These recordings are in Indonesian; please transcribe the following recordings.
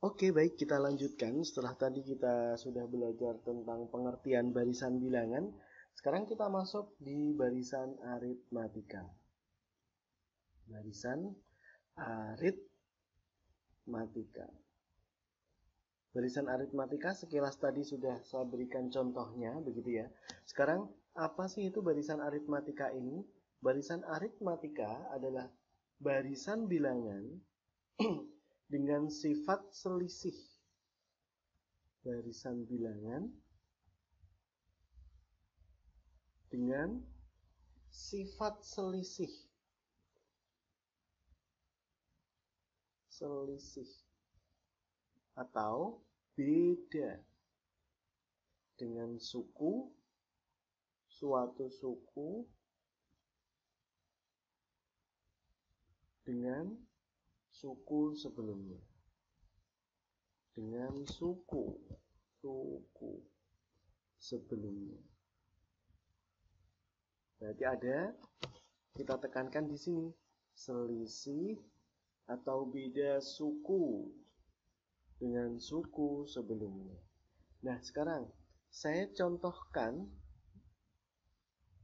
Oke, baik, kita lanjutkan. Setelah tadi kita sudah belajar tentang pengertian barisan bilangan, sekarang kita masuk di barisan aritmatika. Barisan aritmatika. Barisan aritmatika sekilas tadi sudah saya berikan contohnya, begitu ya. Sekarang, apa sih itu barisan aritmatika ini? Barisan aritmatika adalah barisan bilangan dengan sifat selisih. Barisan bilangan dengan sifat selisih. Selisih atau beda dengan suku, suatu suku dengan suku sebelumnya. Dengan suku sebelumnya. Berarti ada, kita tekankan di sini, selisih atau beda suku dengan suku sebelumnya. Nah, sekarang saya contohkan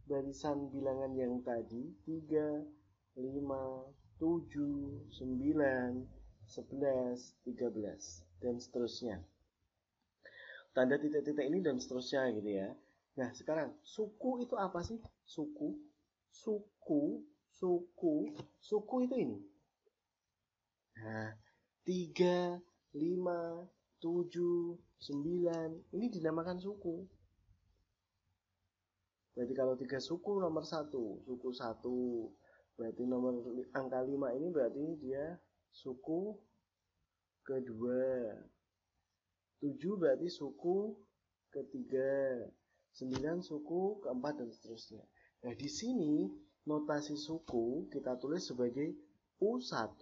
barisan bilangan yang tadi 3, 5, 7, 9, 11, 13 dan seterusnya. Tanda titik-titik ini dan seterusnya gitu ya. Nah, sekarang suku itu apa sih? Suku itu ini. Nah, 3, 5, 7, 9 ini dinamakan suku. Berarti kalau 3 suku nomor 1, suku 1. Berarti nomor angka 5 ini berarti dia suku kedua. 7 berarti suku ketiga. 9 suku keempat dan seterusnya. Nah, di sini notasi suku kita tulis sebagai U1,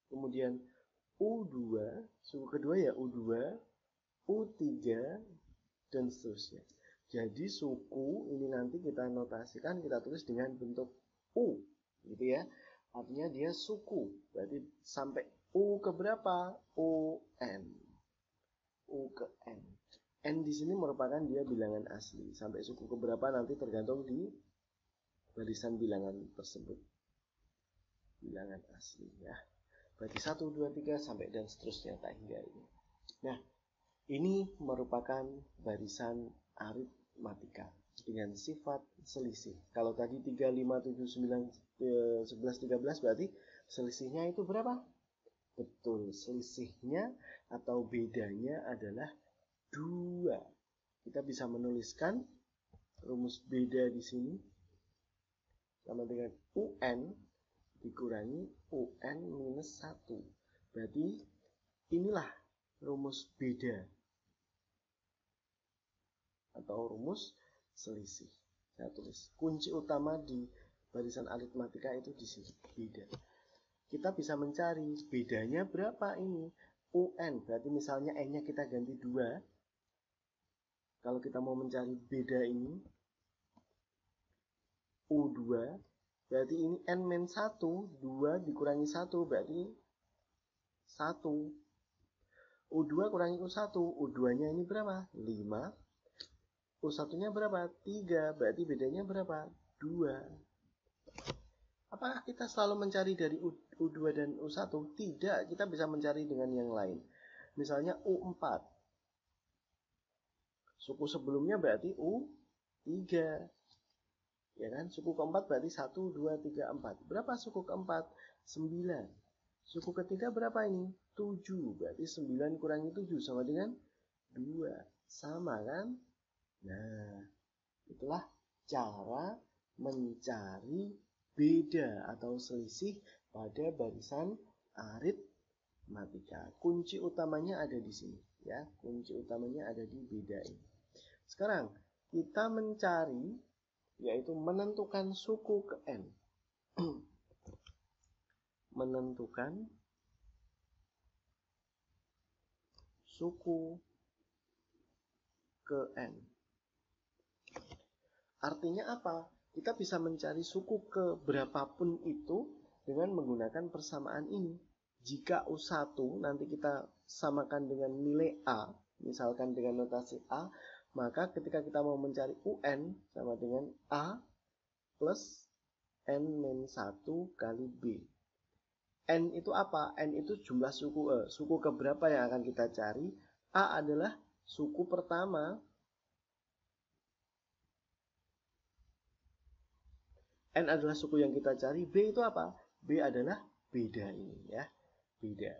kemudian U2, suku kedua ya U2, U3 dan seterusnya. Jadi suku ini nanti kita notasikan, kita tulis dengan bentuk U, gitu ya. Artinya dia suku. Berarti sampai U ke berapa? UN. U ke N. N di sini merupakan dia bilangan asli. Sampai suku ke berapa nanti tergantung di barisan bilangan tersebut. Bilangan asli ya. Berarti 1, 2, 3 sampai dan seterusnya tak hingga ini. Nah, ini merupakan barisan aritmatika dengan sifat selisih. Kalau tadi 3, 5, 7, 9, 11, 13 berarti selisihnya itu berapa? Betul, selisihnya atau bedanya adalah 2. Kita bisa menuliskan rumus beda di sini sama dengan UN dikurangi UN minus 1. Berarti inilah rumus beda atau rumus selisih. Saya tulis kunci utama di barisan aritmatika itu di sini, beda. Kita bisa mencari bedanya berapa ini. UN berarti misalnya N-nya kita ganti 2. Kalau kita mau mencari beda ini U2 berarti ini N-1, 2 dikurangi 1 berarti 1. U2 kurangi U1, U2-nya ini berapa? 5. U1-nya berapa? 3. Berarti bedanya berapa? 2. Apakah kita selalu mencari dari U2 dan U1? Tidak, kita bisa mencari dengan yang lain. Misalnya U4. Suku sebelumnya berarti U3. Ya kan? Suku keempat berarti 1, 2, 3, 4. Berapa suku keempat? 9. Suku ketiga berapa ini? 7. Berarti 9 kurangi 7 sama dengan 2. Sama kan? Nah, itulah cara mencari beda atau selisih pada barisan aritmatika. Kunci utamanya ada di sini, ya. Kunci utamanya ada di beda ini. Sekarang kita mencari, yaitu menentukan suku ke N. Menentukan suku ke N. Artinya apa? Kita bisa mencari suku ke berapapun itu dengan menggunakan persamaan ini. Jika U1 nanti kita samakan dengan nilai A, misalkan dengan notasi A, maka ketika kita mau mencari UN sama dengan A plus N-1 kali B. N itu apa? N itu jumlah suku suku keberapa yang akan kita cari? A adalah suku pertama, N adalah suku yang kita cari, B itu apa? B adalah beda ini ya, beda.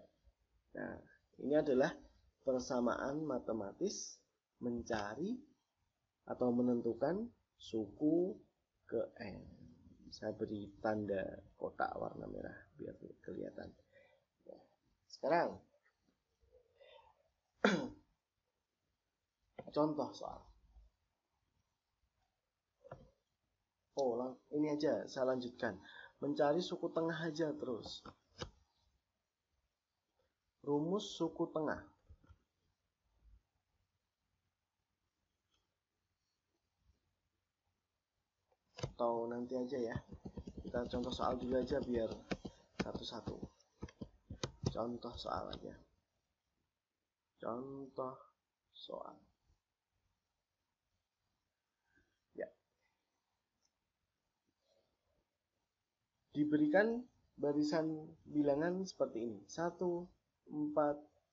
Nah, ini adalah persamaan matematis mencari atau menentukan suku ke N. Saya beri tanda kotak warna merah biar kelihatan. Sekarang contoh soal. Oh, ini aja saya lanjutkan. Mencari suku tengah aja terus. Rumus suku tengah. Atau nanti aja ya. Kita contoh soal dulu aja biar satu-satu. Contoh soal aja. Contoh soal. Ya. Diberikan barisan bilangan seperti ini. 1, 4,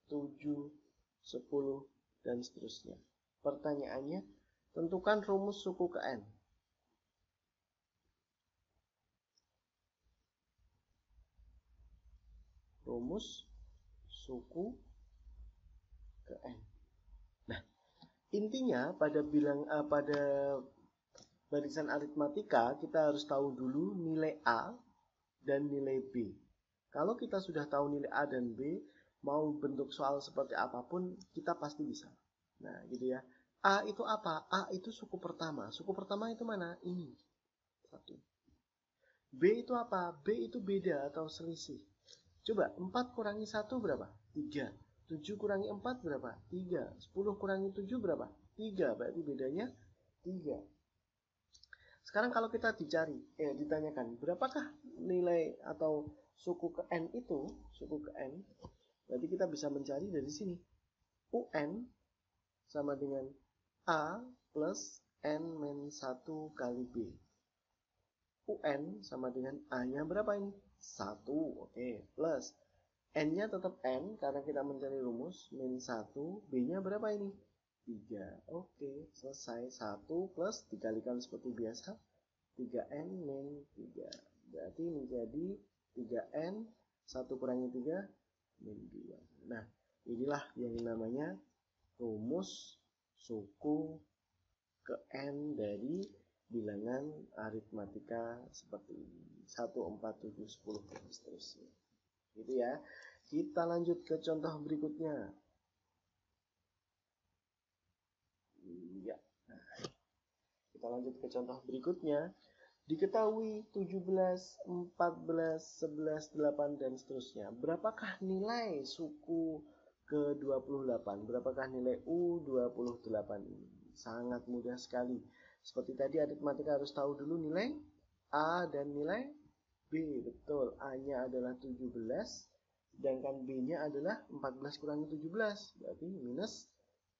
7, 10, dan seterusnya. Pertanyaannya, tentukan rumus suku ke N. Rumus suku ke N. Nah, intinya pada barisan aritmatika kita harus tahu dulu nilai A dan nilai B. Kalau kita sudah tahu nilai A dan B, mau bentuk soal seperti apapun kita pasti bisa. Nah, gitu ya. A itu apa? A itu suku pertama. Suku pertama itu mana? Ini. 1. B itu apa? B itu beda atau selisih. Coba 4 kurangi 1 berapa? 3. 7 kurangi 4 berapa? 3. 10 kurangi 7 berapa? 3. Berarti bedanya 3. Sekarang kalau kita ditanyakan berapakah nilai atau suku ke N itu, suku ke N, berarti kita bisa mencari dari sini. UN sama dengan A plus N-1 kali B. UN sama dengan A-nya berapa ini? 1, oke, plus N-nya tetap N karena kita mencari rumus, min 1, B-nya berapa ini? 3, oke, selesai. 1 plus dikalikan seperti biasa, 3N min 3, berarti menjadi 3N, 1 kurangi 3, min 2. Nah, inilah yang namanya rumus suku ke N dari bilangan aritmatika seperti ini. 1, 4, 7, 10, dan seterusnya. Gitu ya. Kita lanjut ke contoh berikutnya. Ya. Nah, kita lanjut ke contoh berikutnya. Diketahui 17, 14, 11, 8, dan seterusnya. Berapakah nilai suku ke-28? Berapakah nilai U28 ini? Sangat mudah sekali. Seperti tadi aritmatika harus tahu dulu nilai A dan nilai B. Betul, A-nya adalah 17, sedangkan B-nya adalah 14 kurangi 17, berarti minus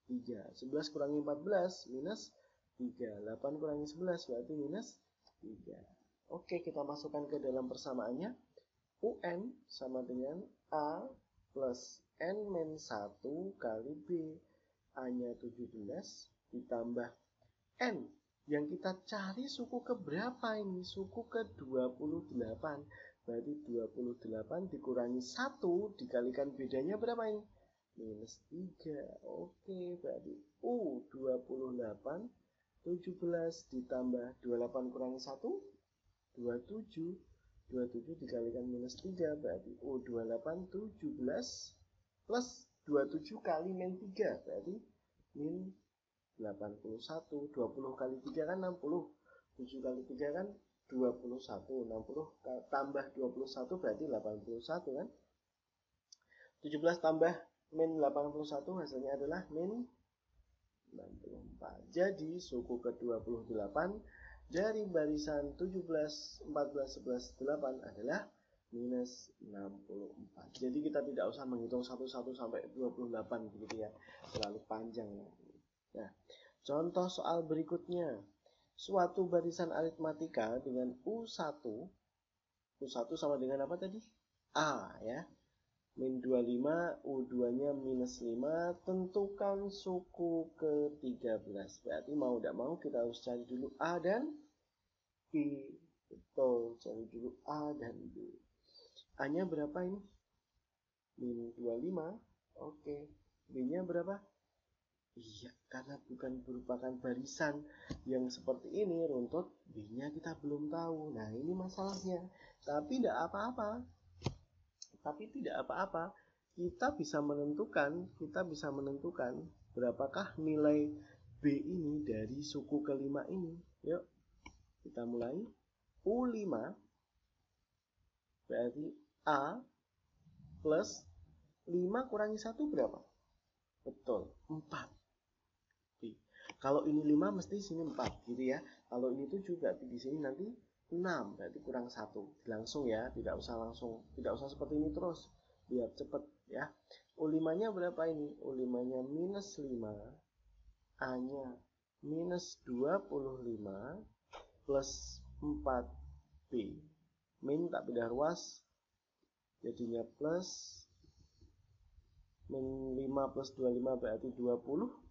3. 11 kurangi 14, minus 3. 8 kurangi 11, berarti minus 3. Oke, kita masukkan ke dalam persamaannya. UN sama dengan A plus N-1 kali B. A-nya 17 ditambah N. Yang kita cari suku ke berapa ini? Suku ke 28. Berarti 28 dikurangi 1 dikalikan bedanya berapa ini? Minus 3. Oke, berarti U28 17 ditambah 28 kurangi 1 27. 27 dikalikan minus 3 berarti U28 17 plus 27 kali min 3 berarti min 81. 20 kali 3 kan 60. 7 kali 3 kan 21. 60 tambah 21 berarti 81 kan. 17 tambah min 81 hasilnya adalah min 64. Jadi suku ke-28 dari barisan 17, 14, 11, 8 adalah minus 64. Jadi kita tidak usah menghitung 11 sampai 28 begitu ya, terlalu panjang. Nah, contoh soal berikutnya. Suatu barisan aritmatika dengan U1 sama dengan apa tadi? A ya. Min 25, U2-nya minus 5, tentukan suku ke-13. Berarti mau tidak mau kita harus cari dulu A dan B. Betul, cari dulu A dan B. A-nya berapa ini? Min 25. Oke. B-nya berapa? Iya, karena bukan merupakan barisan yang seperti ini, runtut B-nya kita belum tahu. Nah, ini masalahnya. Tapi tidak apa-apa. Kita bisa menentukan berapakah nilai B ini dari suku kelima ini. Yuk, kita mulai. U5 berarti A plus 5 kurangi 1 berapa? Betul, 4. Kalau ini 5 mesti sini 4 gitu ya. Kalau ini 7 berarti di sini nanti 6, berarti kurang 1. Langsung ya, tidak usah seperti ini terus. Biar cepat ya. U5-nya berapa ini? U5-nya minus 5, A-nya minus 25 plus 4B. Min tak pindah ruas, jadinya plus min 5 plus 25 berarti 20.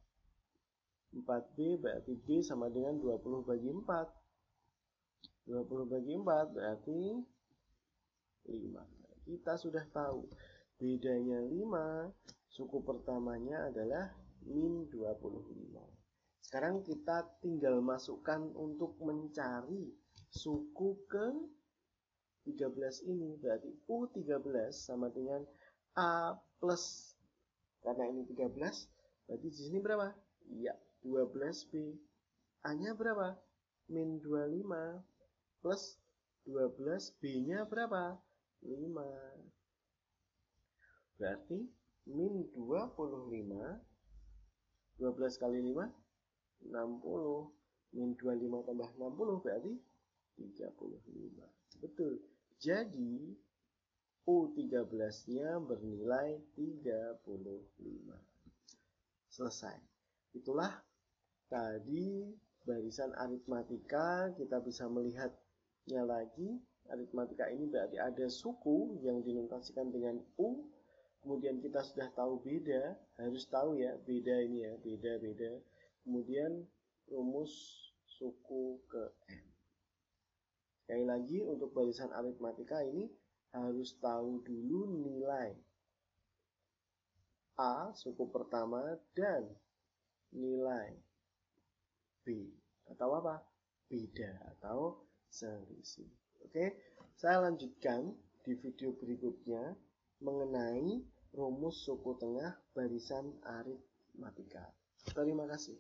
4B berarti B sama dengan 20 bagi 4. 20 bagi 4 berarti 5. Kita sudah tahu bedanya 5, suku pertamanya adalah min 25. Sekarang kita tinggal masukkan untuk mencari suku ke 13 ini. Berarti U13 sama dengan A plus, karena ini 13, berarti di sini berapa? Iya, 12B. A-nya berapa? Min 25 plus 12B-nya berapa? 5. Berarti min 25, 12 kali 5, 60. Min 25 tambah 60 berarti 35. Betul. Jadi U13-nya bernilai 35. Selesai. Itulah tadi barisan aritmatika. Kita bisa melihatnya lagi. Aritmatika ini berarti ada suku yang dinotasikan dengan U. Kemudian kita sudah tahu beda, harus tahu ya, beda ini ya, beda. Kemudian rumus suku ke N. Sekali lagi untuk barisan aritmatika ini harus tahu dulu nilai A suku pertama dan nilai B atau apa? Beda atau selisih. Oke, saya lanjutkan di video berikutnya mengenai rumus suku tengah barisan aritmatika. Terima kasih.